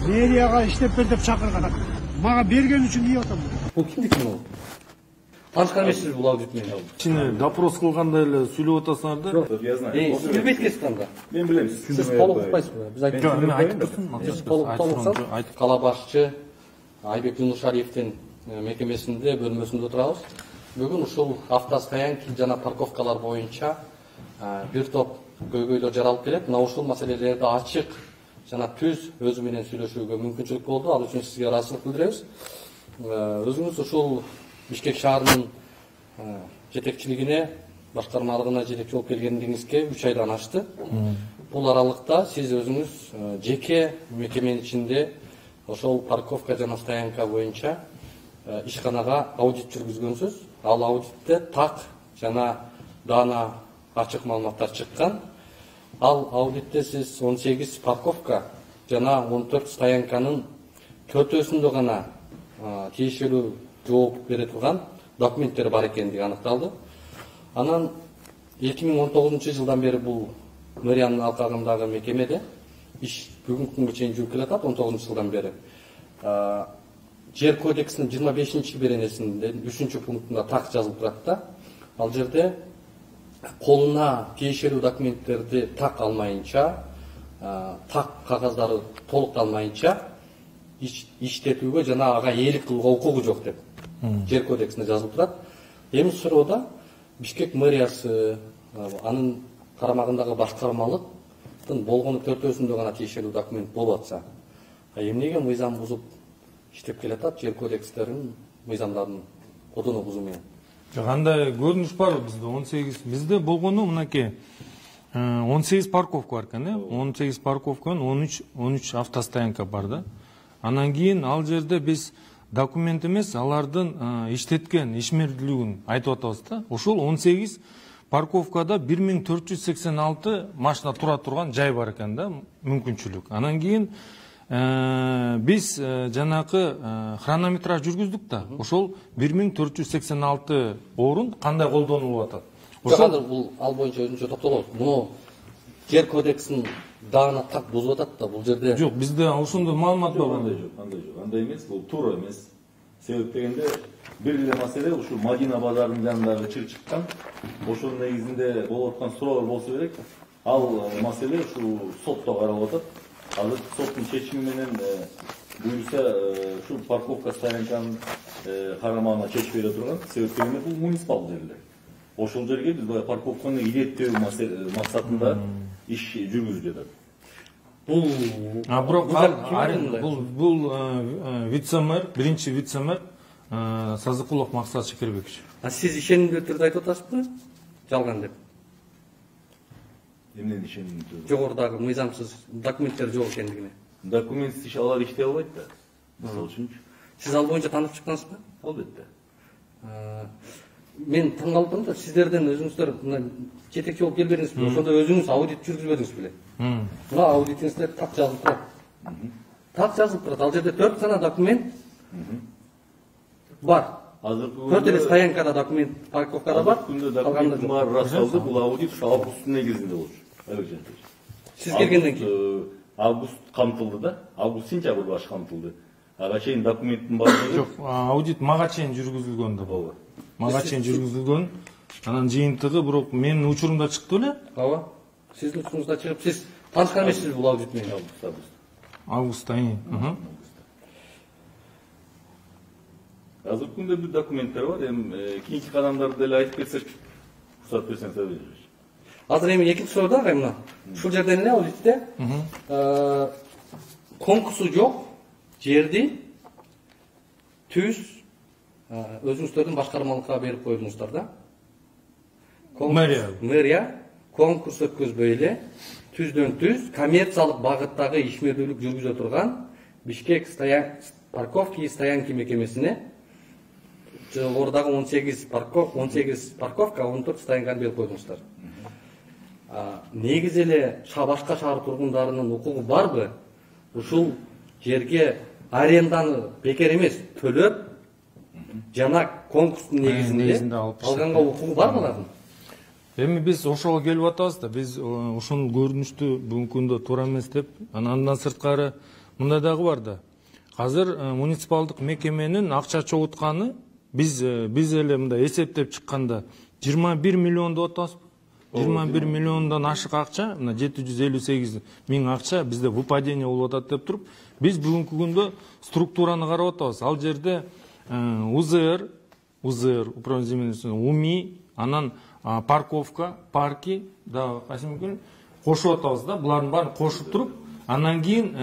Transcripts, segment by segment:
Мэрияга иштеп бер деп чакырган. Мага берген үчүн ийип атам. Бул кимдики бул? Таанышкан эмессиз бул аудит менен? Кичине допрос кылганда эле сүйлөп атасыңар да. Я знаю. Сиз билбейт экенсиз анда. Мен билем. Сиз толук укпайсызбы? Биз айтып турсун. Кала башчы Айбек Юнушариевдин мекемесинде бөлмөсүндө турабыз. Бүгүн ушул автостоянки жана парковкалар боюнча бир топ көйгөйлөр жаралып келет. Мына ушул маселелерди ачык жана түз өзү менен сүйлөшүүгө мүмкүнчүлүк болду. Ал үчүн сизге ыраазычылык билдиребиз. Өзүңүз ушул Бишкек шаарынын жетекчилигине, башкармалыгына жетекчи болуп келгениңизге 3 айдан ашты. Бул аралыкта сиз өзүңүз жеке мекеменин ичинде ошол парковка жана стоянка боюнча ишканага аудит жүргүзгөнсүз. Ал аудитте так жана даана ачык маалыматтар чыккан. Ал аудитте сиз 18 парковка жана 14 стоянканын төртөөсүндө гана тиешелүү жооп бере турган документтер бар экендиги аныкталды. Анан 2019 жылдан бери бул мэриянын алкагындагы мекемеде иш бүгүнкү күнгө чейин жүрүп келатат. 19 жылдан бери жер кодексинин 25 беренесинде 3 пунктунда так жазылып турат да. Ал жерде колуна тиешелүү документтерди так алмайынча, так кагаздары толукталмайынча иштетүүгө жана ага ээлик кылууга укугу жок деп жер кодексинде жазылып турат. Эми суроодо Бишкек мэриясы анын карамагындагы башкармалыктын болгону төртөөсүндө гана тиешелүү документ болуп атса, эмнеге мыйзам бузуп иштеп келатат, жер кодекстерин, мыйзамдардын кодуну бузуу менен? Кандай көрүнүш бар бизде 18. Бизде болгону мынакей 18 парковка бар экен, 18 парковканын 13 автостоянка бар да. Анан кийин ал жерде биз документ эмес, алардын иштеткен ишмердүүлүгүн айтып атабыз да. Ошол 18 парковкада 1486 машина тура турган жай бар экен да, мүмкүнчүлүк. Анан кийин биз жанакы хронометраж жүргүздүк да. Ошол 1486 орун кандай колдонулуп атат? Ошол бул ал боюнча өзүнчө токтолобуз. Муну жер кодексин даана так бузуп атат да бул жерде. Жок, бизде ошондой маалымат бар. Андай эмес, бул туура эмес. Себеп дегенде бир эле маселе ушул Мадина базарынын жанындагы чыр чыккан. Ошонун негизинде болуп аткан суроолор болсо керек. Ал маселе ушул сотто каралып атат. Азыр соттун чечими менен буюрса ушул парковка стоянканын карамагына чечип бере турган. Себеп дегенде бул муниципал жерлер. Ошол жерге биз баягы парковканы илеттөө максатында иш жүргүзүп жатат. Бул вице-мэр, биринчи вице-мэр Сазыкулов Максат Шекербекович. Сиз ишенимдүү түрдө айтып атасызбы? Жалган деп. Эмнени ишенимдүү түрдө? Жогорудагы мыйзамсыз документтер жок экендигине. Документсиз алар иштей албайт да. Мисалы үчүн. Сиз ал боюнча танып чыккансызбы? Албетте. Мен таң калдым да, сиздерден өзүңүздөр жетекчи болуп келбедиңизби? Ошондо өзүңүз аудит жүргүзбөдүңүз беле? Мына аудитиңизде так жазылып турат. Так жазылып турат. Ал жерде 4 гана документ бар. Төрт эле стоянкада документ, парковкада бар. Калганда бар расалды. Бул аудит августтун негизинде болчу. Сиз келгенден кийин август камтылды да. Август-сентябрь баш камтылды. Ага чейин документтин баардыгы жок, аудит мага чейин жүргүзүлгөн да болду. Мага чейин жүргүзүлгөн. Анан жыйынтыгы бирок менин учурумда чыкты беле? Ооба. Сиздин учуруңузда чыгып, сиз таанышкан эмессиз бул аудит менен? Августта. Азыркы күндө бир документтер бар. Эми кийинки кадамдарды деле айтып кетсек, уруксат берсеңиз алып. Азыр эми экинчи суроо да, мына. Ушул жерден эле аудитте конкурсу жок жерди түз өзүңүздөрдүн башкармалыкка берип койдуңуздар да. Мэрия конкурс өткөзбөй эле түздөн түз коммерциялык багыттагы ишмердүүлүк жүргүзө турган Бишкек парковки и стоянки мекемесине жогорудагы 18 парковка, 14 стоянканы берип койдуңуздар. Негизи эле башка шаар тургундарынын укугу барбы? Ушул жерге аренданы бекер эмес төлөп жана конкурстун негизинде алганга укугу барбы алардын? Эми биз ошого келип атабыз да, биз ошол көрүнүштү бүгүнкү күндө туура эмес деп, андан сырткары мындай дагы бар да. Азыр муниципалдык мекеменин акча чогултканы биз эле мындай эсептеп чыкканда 21 миллион деп атабызбы? 21 миллиондан ашык акча, мына 758 миң акча бизде выпадение болуп атат деп туруп, биз бүгүнкү күндө структураны карап атабыз. Ал жерде УЗР, управление земельных, УМИ, анан парковка, парки, да, кайсы мүмкүн кошуп атабыз да, булардын баарын кошуп туруп, анан кийин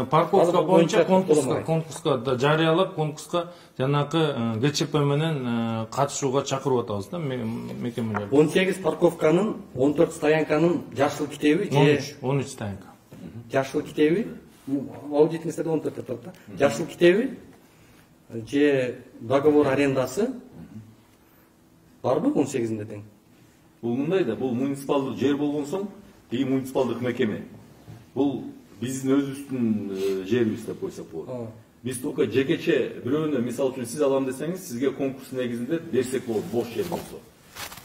парковка боюнча конкурска жарыялап, конкурска жанакы ГЧП менен катышууга чакырып атабыз да мекемелерди. 18 парковканын, 14 стоянканын жашыл китеби же 13 стоянка. Жашыл китеби, аудитиңизде 14 деп турат да. Жашыл китеби же договор арендасы барбы 18-inde тең? Бул мындай да, бул муниципалдык жер болгон соң, тиги муниципалдык мекеме. Бул биздин өзүбүздүн жерибиз деп койсок болот. Биз только жекече бирөөнө, мисалы үчүн сиз алам десеңиз, сизге конкурс негизинде берсек болот, бош жер болсо.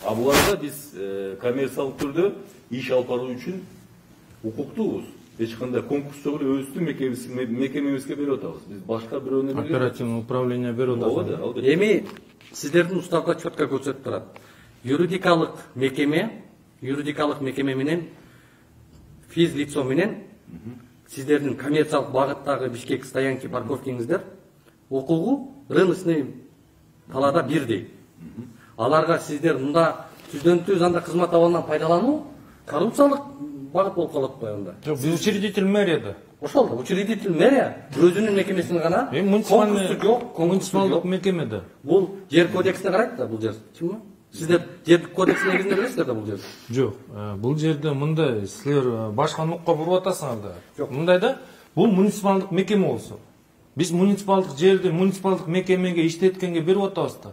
А буларда биз коммерциялык түрдө иш алып баруу үчүн укуктуубуз. Эч кандай конкурс жок эле өзүбүздүн мекемебизге берип атабыз. Биз башка бирөөнө бербейбиз. Оперативный управление берип атабыз. Эми сиздердин уставда четко көрсөтүп турат. Юридикалык мекеме менен физ лицо менен сиздердин коммерциялык багыттагы Бишкек стоянки парковкиңиздер укугу рыночный талаада бирдей. Аларга сиздер мында түздөн-түз анда кызмат абалынан пайдалануу коррупциялык багыт болуп калат го анда. Жок, биз учредитель мэрияда. Ошол да, учредитель мэрия өзүнүн мекемесин гана, конкурсу жок, муниципалдык мекемеде. Бул жер кодексине карайт да, бул жер. Чынбы? Сиздер жер кодекси негизинде билесиздер да бул жер. Жок, бул жерде мындай силер башка нукка буруп атасыңар да. Жок. Мындай да, бул муниципалдык мекеме болсо. Биз муниципалдык жерди муниципалдык мекемеге иштеткенге берип атабыз да.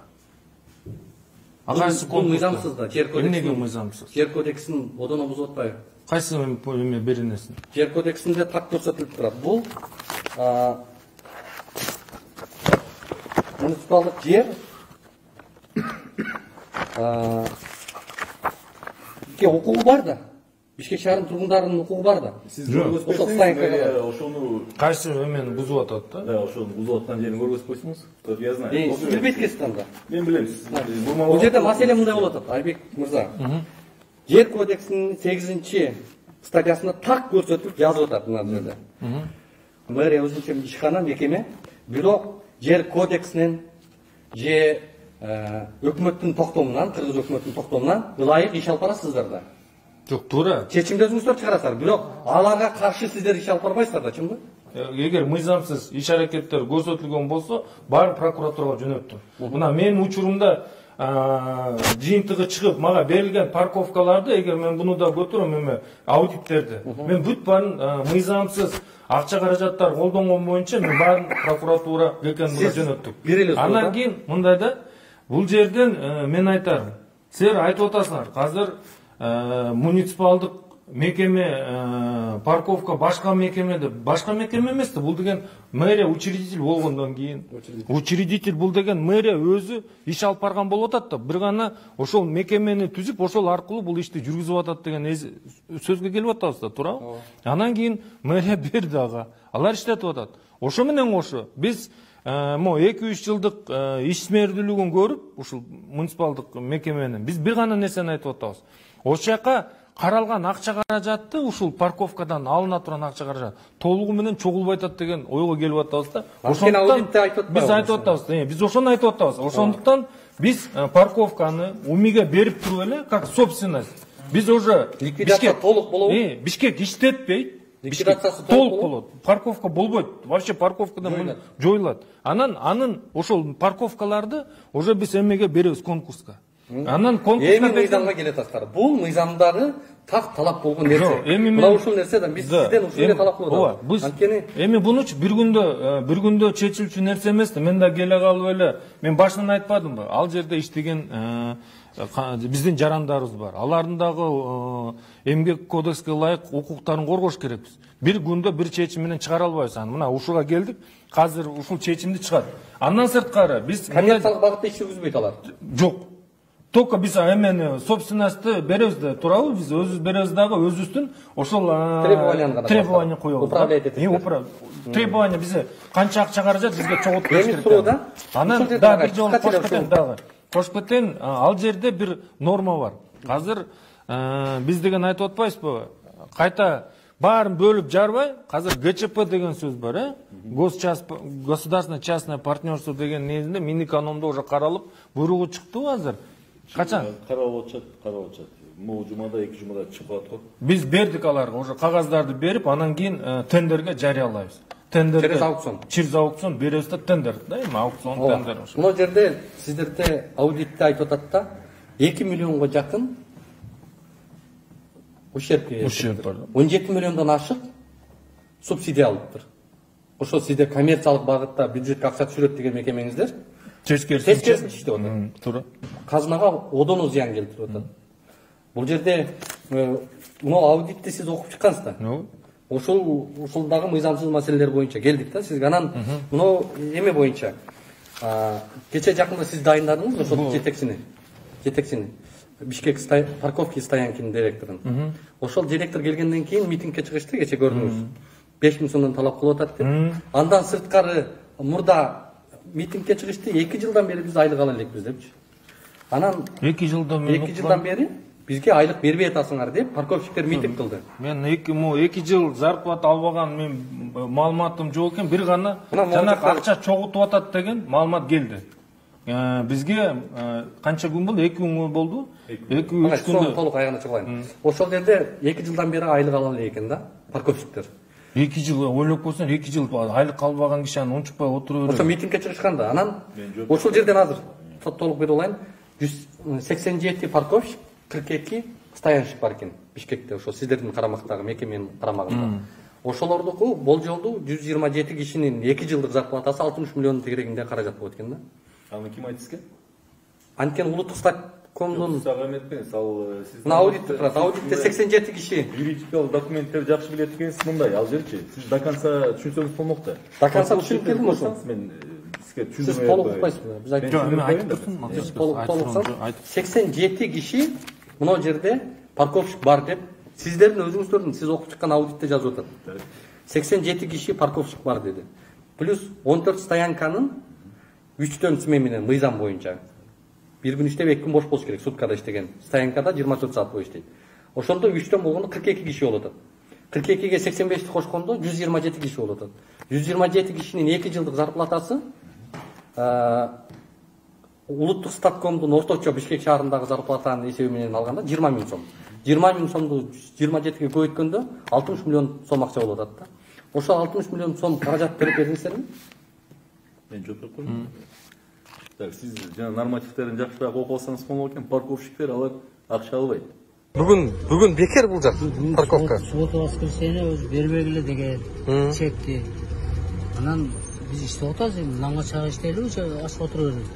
Агайсы бул мыйзамсыз да, жер кодексин. Эмнеге мыйзамсыз? Жер кодексин одоно бузуп атпайбы? Кайсы эме беренесин? Жер кодексинде так көрсөтүлүп турат. Бул муниципалдык жер укугу бар да. Бишкек шаарынын тургундарынын укугу бар да. Сиз көргөзүп ошону Кайсы эмени бузуп атат да? Да, ошону бузуп аткан жерин көргөзүп койсоңуз. Я знаю. Сиз билбейт экенсиз анда. Мен билем. Бул жерде маселе мындай болуп атат, Айбек мырза. Жер кодексинин 8-статьясында так көрсөтүп жазып атат мына жерде. Мэрия өзүнчө ишкана мекеме, бирок жер кодексинен же өкмөттүн токтомунан, Кыргыз өкмөттүн токтомунан ылайык иш алып барасыздар да. Жок, туура. Чечимди өзүңүздөр чыгарасыздар, бирок аларга каршы сиздер иш алып барбайсыздар да, чынбы? Эгер мыйзамсыз иш аракеттер көрсөтүлгөн болсо, баарын прокуратурага жөнөттүм. Мына менин учурумда жыйынтыгы чыгып мага берилген парковкаларды, эгер мен буну да көтөрөм эме аудиттерди, мен бүт баарын мыйзамсыз акча каражаттар колдонгон боюнча мен баарын прокуратура ГКНга жөнөттүк. Андан кийин мындай да, бул жерден мен айтарым, силер айтып атасыңар, азыр муниципалдык мекеме парковка башка мекемеде, башка мекеме эмес да, бул деген мэрия учредитель болгондон кийин. Учредитель бул деген мэрия өзү иш алып барган болуп атат да, бир гана ошол мекемени түзүп, ошол аркылуу бул ишти жүргүзүп атат деген сөзгө келип атабыз да, туурабы? Анан кийин мэрия берди ага. Алар иштетип атат. Ошо менен кошо биз 2-3 жылдык ишмердүүлүгүн көрүп, ушул муниципалдык мекеменин биз бир гана нерсени айтып атабыз. Ошол жака каралган акча каражатты ушул парковкадан алына турган акча каражат толугу менен чогулбай атат деген ойго келип атабыз да. Ошондуктан биз айтып атабыз, биз ошону айтып атабыз. Ошондуктан биз парковканы УМИге берип туруп эле как собственность. Биз уже ликвидация толук болобу? Бишкек иштетпейт. Ликвидациясы толук болот. Парковка болбойт. Вообще парковкадан жоюлат. Анын ошол парковкаларды уже биз эмеге беребиз конкурска. Анан конкурска эми мыйзамга келет аткар. Бул мыйзамдагы так талап болгон нерсе. Мына ушул нерседен биз сизден ушул эле талап кылып атабыз. Анткени эми бунучу бир күндө чечилчү нерсе эмес да. Мен да келе калып эле, мен башынан айтпадымбы? Ал жерде иштеген биздин жарандарыбыз бар. Алардын дагы эмгек кодекске ылайык укуктарын коргош керекпиз. Бир күндө бир чечим менен чыгара албайбыз аны. Мына ушуга келдик. Азыр ушул чечимди чыгат. Андан сырткары биз коммерциялык багытта иш жүргүзбөйт алар. Жок. только биз эмени собственностьты беребиз да, туурабы? Биз өзүбүз беребиз дагы өзүбүздүн ошол требование коебуз. Управлять этип. Требование бизе канча акча каражат бизге чогултуп бериш керек. Эми суроо Анан да бир жолу кошуп кетейин, ал жерде бир норма бар. Азыр биз деген айтып атпайбызбы? Кайта баарын бөлүп жарбай, азыр ГЧП деген сөз бар, государственно-частное партнерство деген негизинде Минэкономдо уже каралып, буйругу чыктыбы азыр? Качан? Каралып атышат. Бул жумада, 2 жумада чыгып атат го. Биз бердик аларга, уже кагаздарды берип, анан кийин тендерге жарыялайбыз. Через аукцион. Через аукцион беребиз да тендер, да, эми аукцион тендер. Мына жерде сиздерде аудитте айтып атат да, 2 миллионго жакын ущерб бар. 17 миллиондон ашык субсидия алыптыр. Ошо сиздер коммерциялык багытта бюджетке акча түшүрөт деген мекемеңиздер тескерисинче иштеп атат. Туура. Казынага одоно зыян келтирип атат. Бул жерде мына аудитти сиз окуп чыккансыздар. Ошол дагы мыйзамсыз маселелер боюнча келдик да сизге. Анан мына эме боюнча кече жакында сиз дайындадыңыз ошол жетекчини. Бишкек парковки стоянкинин директорун. Ошол директор келгенден кийин митингге чыгышты, кече көрдүңүз. 5000 сомдон талап кылып атат деп. Андан сырткары мурда митингге чыгышты, 2 жылдан бери биз айлык ала элекпиз депчи. Анан 2 жылдан бери бизге айлык бербей атасыңар деп парковщиктер митинг кылды. Мен 2 жыл зарплата албаган мен маалыматым жок экен, бир гана жанагы акча чогултуп атат деген маалымат келди. Бизге канча күн болду? 2 күн болду. 2-3 күндө толук аягына чыгылайын. Ошол жерде 2 жылдан бери айлык ала элек экен да парковщиктер. 2 жыл ойлоп көрсөң, 2 жыл айлык албаган киши аны унчукпай отура берет. Ошо митингге чыгышкан да. Анан ошол жерден азыр толук берип алайын. 187 парковщик, 42 стоянщик бар экен Бишкекте, ошо сиздердин карамактагы мекеменин карамагында. Ошолордуку болжолду 127 кишинин 2 жылдык зарплатасы 60 миллион тегерегинде каражат болот экен да. Аны ким айтты сизге? Анткени улуттук статкомдун Сага эметпеңиз, ал сиз аудитте турат. Аудитте 87 киши. Юридикалык документтерди жакшы билет экенсиз мындай. Ал жерчи сиз до конца түшүнсөңүз болмок да. До конца түшүнүп келдим ошо. Мен сизге түшүндүрмөй. Сиз толук укпайсызбы? Биз айтып турсун. 87 киши мына жерде парковщик бар деп сиздердин өзүңүздөрдүн сиз окуп чыккан аудитте жазып атат. 87 киши парковщик бар деди. Плюс 14 стоянканын 3төн сме менен мыйзам боюнча. Bir gün иштеп 2 күн бош болуш керек, суткада иштеген. Стоянкада 24 саат бою иштейт. Ошондо 3төн болгондо 42 киши болот. 42ге 85ти кошкондо 127 киши болот. 127 кишинин 2 жылдык зарплатасы улуттук статкомдун орточо Бишкек шаарындагы зарплатанын эсеби менен алганда 20 000 сом. 20 000 сомду 27ге көбөйткөндө 60 миллион сом акча болот да. Ошол 60 миллион сом каражат берип бердиңиздерби? Мен жооп берип койдум. Так, сиз жана нормативтерин жакшыраак окуп алсаңыз болот экен. Парковщиктер алар акча албайт. Бүгүн бекер бул жак парковка. Суббота воскресенье өзү бербегиле деген чекти. Анан биз иштеп атабыз, эми нанга чак иштелиби, ашып отура беребиз.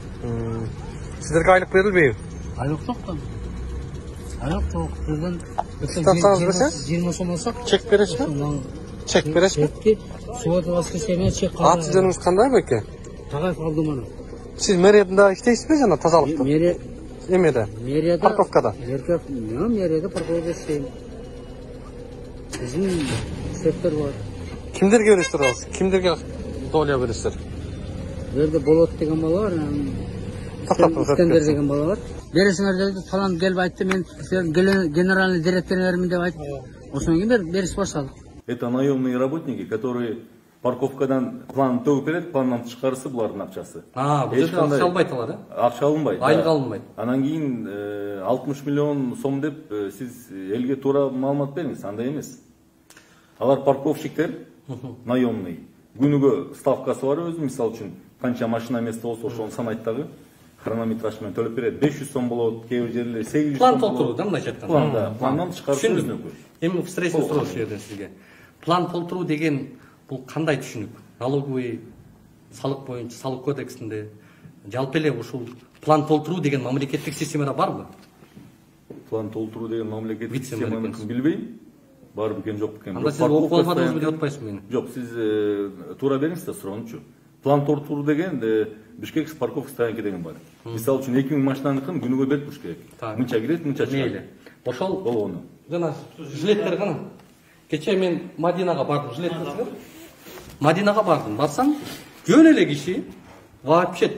Сиздерге айлык берилбейби? Айлык жок да. Айлык жок. Бирден Станцияңыз берсе? 20 сом алсак, Чек бересизби? Чек бересизби? чекти суббота воскресенье чек калды. Аты жөнүңүз кандай беке? Тагаев Алдыманов. Сиз мэрияда иштейсизби жана тазалыкта? Эмеде? Мэрияда. Парковкада. Мэрияда парковкада иштейм. Биздин сектор бар. Кимдерге бересиздер ал? Кимдерге доля бересиздер? Бу жерде болот деген бала бар, Искендер деген бала бар. Бересиңер деди, фалан келип айтты, мен генеральный директоруңермин деп айтып. Ошондон кийин берип баштадык. Это наемные работники, которые парковкадан план төгүп берет, пландан тышкарысы булардын акчасы. Бул жерде акча албайт алар, Акча алынбайт. Айлык алынбайт. Анан кийин 60 миллион сом деп сиз элге туура маалымат бериңиз, андай эмес. Алар парковщиктер наемный. Күнүгө ставкасы бар өзү, мисалы үчүн канча машина место болсо ошону санайт дагы. Хронометраж менен төлөп берет. 500 сом болот, кээ бир жерлер 800 сом. План толтуруу да мындайча айтканда. Пландан тышкарысы өзүнүкү. Эми встречный суроо ушул жерден сизге. План толтуруу деген бул кандай түшүнүк? Налоговый салык боюнча, салык кодексинде жалпы эле ушул план толтуруу деген мамлекеттик системада барбы? План толтуруу деген мамлекеттик системаны билбейм. Бар бекен жок бекен. Анда сиз окуп албадыңызбы деп атпайсызбы мени? Жок, сиз туура бериңиз да суроонучу. план толтуруу деген Бишкек парковка стоянка деген бар. Мисалы үчүн 2000 машинаныкын күнүгө берип туруш керек. Мынча кирет, мынча чыгат. Мейли. Ошол болгону. жана жилеттер гана. Кече мен Мадинага бардым, жилеттер. Мадинага бардым. Барсаң, жөн эле киши вообще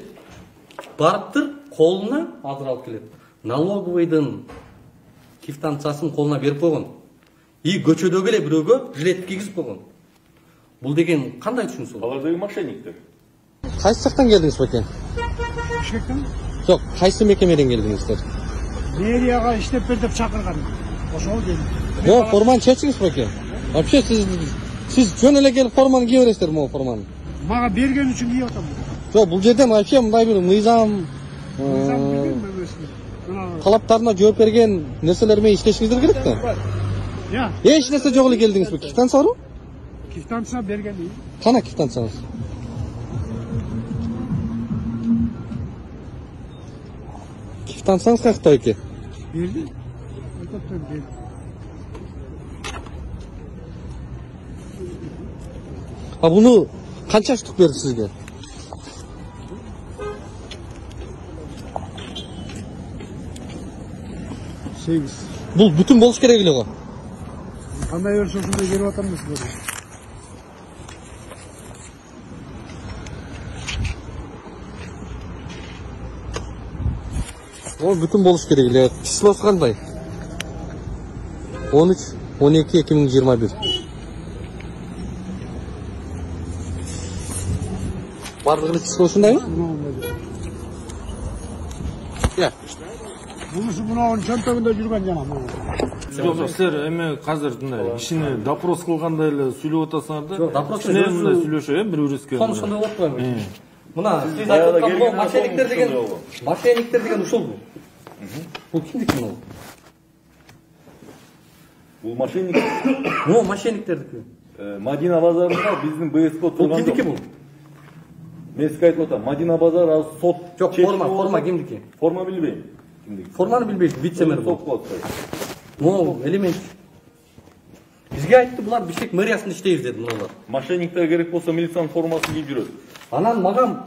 барыптыр, колуна азыр алып келет. Налоговыйдын квитанциясын колуна берип койгон. И көчөдөгү эле бирөөгө жилет кийгизип койгон. Бул деген кандай түшүнүк сол? Алар деген мошенниктер. Кайсы жактан келдиңиз бекен? Бишкектен Жок, кайсы мекемеден келдиңиздер? мэрияга иштеп бер деп чакырган. Ошол келди. Mo форманы чечиңиз бекен. Вообще сиз жөн эле келип форманы кие бересиздер, mo форманы. Мага берген үчүн кийип атам. Жок, бул жерден вообще мындай бир мыйзам талаптарына жооп берген нерселер менен иштешиңиздер керек да. Я, Эч нерсе жок эле келдиңизби? Квитанция барбы? квитанция берген. Кана квитанцияңыз? Квитанцияңыз каякта экен? Берди. Айтаптан берди. А буну канча штук берди сизге? Сегиз. Бул бүтүн болуш керек эле го. Кандай берсе ошондой берип атамыз. О, бүтүн болуш керек эле. Числосы кандай? 13-12-2021. Бардыгы число ушундайбы? Я. Бунусу мынауын чөнтөгүндө жүргөн жана. Жок, силер эме азыр мындай кишини допрос кылгандай эле сүйлөп атасыңар да. Жок, допрос кичине мындай сүйлөшөбү, бири-бирибизге. Ошондой болуп койбойт. Мына сиз айтып аткан мошенниктер деген ушул. Бул кимдики бул? Бул мошенник. Бул мошенниктердики. Мадина базарында биздин БСК Бул турган. кимдики бул? Мен сизге айтып атам, Мадина базары ал сот. Жок, форма кимдики? Форма билбейм. Кимдики? Форманы билбейт, вице-мэр бул. Сот болот. Могу элемент. Бизге айтты, булар Бишкек мэриясында иштейбиз деди мыналар. Мошенниктер керек болсо милициянын формасын кийип жүрөт. Анан мага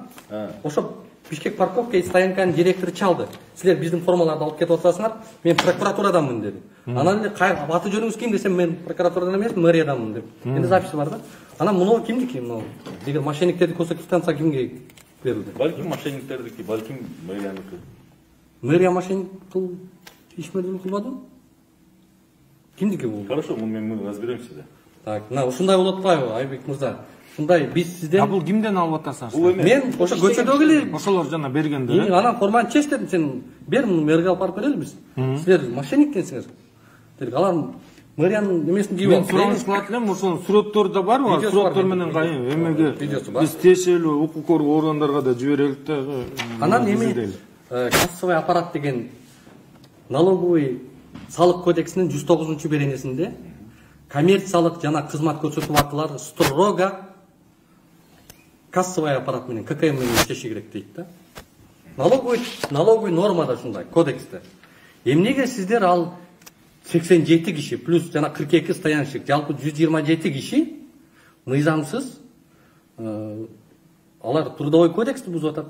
ошо Бишкек парковка и стоянканын директору чалды. Силер биздин формаларды алып кетип атасыңар, мен прокуратураданмын деди. Анан эле аты жөнүңүз ким десем, мен прокуратурадан эмес, мэрияданмын деп. Энди записи бар да. Анан муну кимдики муну? Эгер мошенниктердики болсо квитанция кимге берилди? Балким мошенниктердики, балким мэрияныкы. Мэрия мошенник бул ишмердин кылбадыбы? Кимдики бул? Хорошо, мы разберемся да. Так, мына ушундай болуп атпайбы, Айбек мырза? Ушундай биз сизден А бул кимден алып атасыңар? мен ошо көчөдөгү эле Ошолор жана бергендер. анан форманы чеч дедим, сен бер муну мэрге алып барып берели биз. Силер мошенниктенсиңер. Дедик, алар мэриянын немесин кийип Мен алып. сураныш кылат элем, ошонун сүрөттөрү да барбы? Видеосу бар, Сүрөттөр менен эмеге видеосу бар. биз тиешелүү укук коргоо органдарга да жиберелик да. Анан эми кассовый аппарат деген налоговый салык кодексинин 109 беренесинде коммерциялык жана кызмат көрсөтүү акылары строго кассовый аппарат менен ККМ менен иштеши керек дейт да. Налоговый нормада ушундай кодексте. Эмнеге сиздер ал 87 киши плюс жана 42 стоянщик, жалпы 127 киши мыйзамсыз алар трудовой кодексти бузуп атат.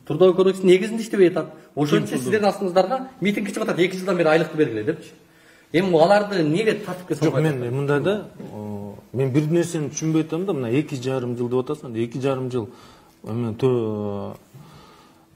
Трудовой кодекстин негизинде иштебей атат. Ошончо сиздердин астыңыздарга митинг чыгып атат, 2 жылдан бери айлыкты бергиле депчи. Эми аларды эмнеге тартипке Жок, салбайт? мен мындай да, мен бир нерсени түшүнбөй атам да, мына 2,5 жыл деп атасың, 2,5 жыл эме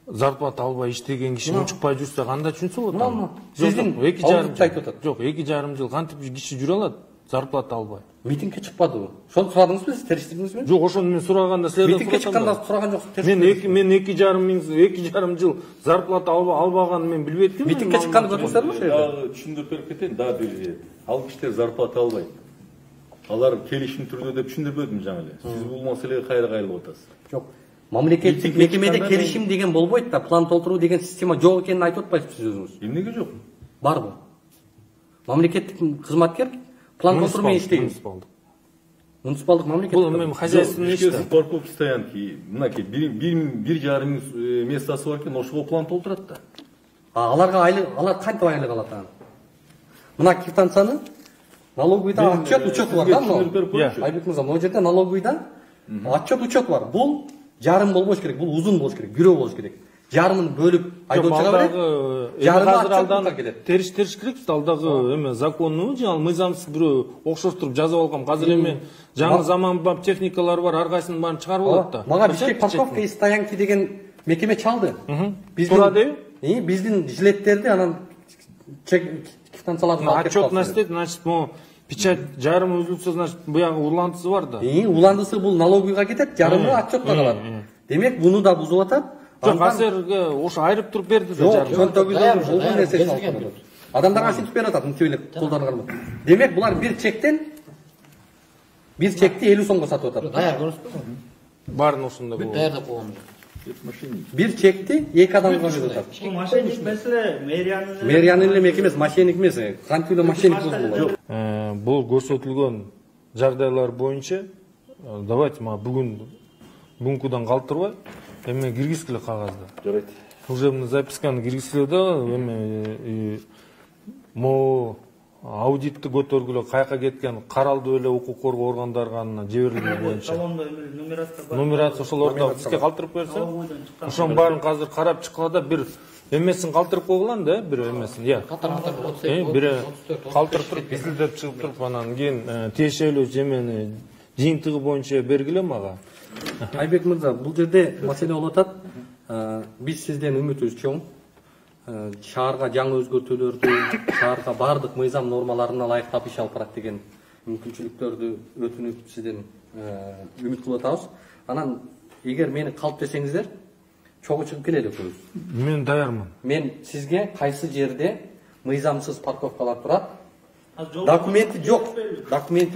зарплата албай иштеген киши учукпай жүрсө кандай түшүнсө болот? Сиздин 2,5 айтып атат. Жок, 2,5 жыл кантип киши жүрө алат зарплата албай? Митингге чыкпадыбы? Ошону сурадыңызбы, сиз териштирдиңизби? Жок, ошону мен сураганда силерден Митингге чыкканда сураган жоксуз. Мен 2,5 жыл зарплата албаганын мен билбей эткем. Митингге чыкканды көрдүңүздөрбү ошо жерде? Түшүндүрүп берип кетейин, да бир. Ал кишилер зарплата албайт. Алар келишим түрдө деп түшүндүрбөдүм жаңы эле. Сиз бул маселеге кайра кайрылып атасыз. Жок. Мамлекеттик мекемеде келишим деген болбойт да, план толтуруу деген система жок экенин айтып атпайсызбы сиз өзүңүз? Эмнеге жок? Барбы? Мамлекеттик кызматкер план толтуруу менен иштейт. Муниципалдык мамлекет. Бул эми хозяйственный иш да. Парковка стоянки, мынакей 1,5 местасы бар экен, ошого план толтурат да. Аларга айлык, алар кантип айлык алат аны? Мына квитанцияны налоговыйда отчет учет бар да, мына. Айбек мырза, могу жерде налоговыйда отчет учет бар. Бул жарым болбош керек, бул узун болуш керек, бирөө болуш керек. Жарымын бөлүп айдоп чыга берет. Жарымы азыр алдан ачып келет. териш керек биз алдагы эме законну жана мыйзамсыз бирөө окшоштуруп жазып алгам. Азыр эми жаңы заманбап техникалар бар, ар кайсынын баарын чыгарып алат да. Мага Бишкек парковка и стоянки деген мекеме чалды. Тура дейби? Биздин жилеттерди анан квитанцияларды алып кетип Отчетность дейт, значит, могу печать жарымы үзүлсө, значит, буягы уландысы бар да. Уландысы бул налоговыйга кетет, жарымы отчетко калат. Демек, буну да бузуп атат. Жок, азырге ошо айырып туруп берди да жарымы. Жок, жөнтөгүдөн болгон нерсесин алып атат. Адамдарга антип берип атат, мынтип эле колдонгон. Демек, булар бир чекти 50 сомго сатып атат. Даяр көрүнүппү. Баарын ошондой болот. Даярдап койгон. Бир чекти 2 адамга берип атат. Мошенник меселе мэриянын эле мекемеси, мошенник эмес, кантип эле мошенник болот. Бул көрсөтүлгөн жагдайлар боюнча давайте мага бүгүнкүдөн калтырбай эме киргизгиле кагазды. Жарайт. Служебный записканы киргизгиле да эме могу аудитти көтөргүлө каяка кеткен каралды эле укук коргоо органдарга жиберилгени боюнча. Нумерация ошолорду бизге калтырып берсе, ошонун баарын азыр карап чыккыла да бир эмесин калтырып койгулан да, бир эмесин. Бир калтырып туруп, изилдеп чыгып туруп, анан кийин тиешелүү жемени жыйынтыгы боюнча бергиле мага. Айбек мырза, бул жерде маселе болуп атат. Биз сизден үмүтүбүз чоң. Шаарга жаңы өзгөртүүлөрдү, шаарга бардык мыйзам нормаларына ылайыктап иш алып барат деген мүмкүнчүлүктөрдү өтүнүп сизден үмүт кылып атабыз. Анан эгер мени калп десеңиздер, чогуу чыгып келели экөөбүз. Мен даярмын. Мен сизге кайсы жерде мыйзамсыз парковкалар турат? Документи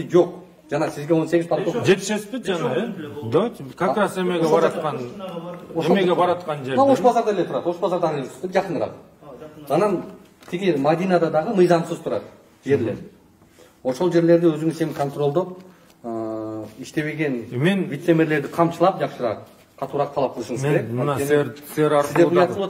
жок. Жана сизге 18 парковка. Жетишесизби жана, давайте как раз эмеге бараткан жерде. Ош базарда эле турат. Ош базардан жакыныраак. Анан тиги Мадинада дагы мыйзамсыз турат жерлер. Ошол жерлерди өзүңүз эми контролдоп, иштебеген вице-мэрлерди камчылап жакшыраак, катуураак талап кылышыңыз керек. Мен мына сер аркылуу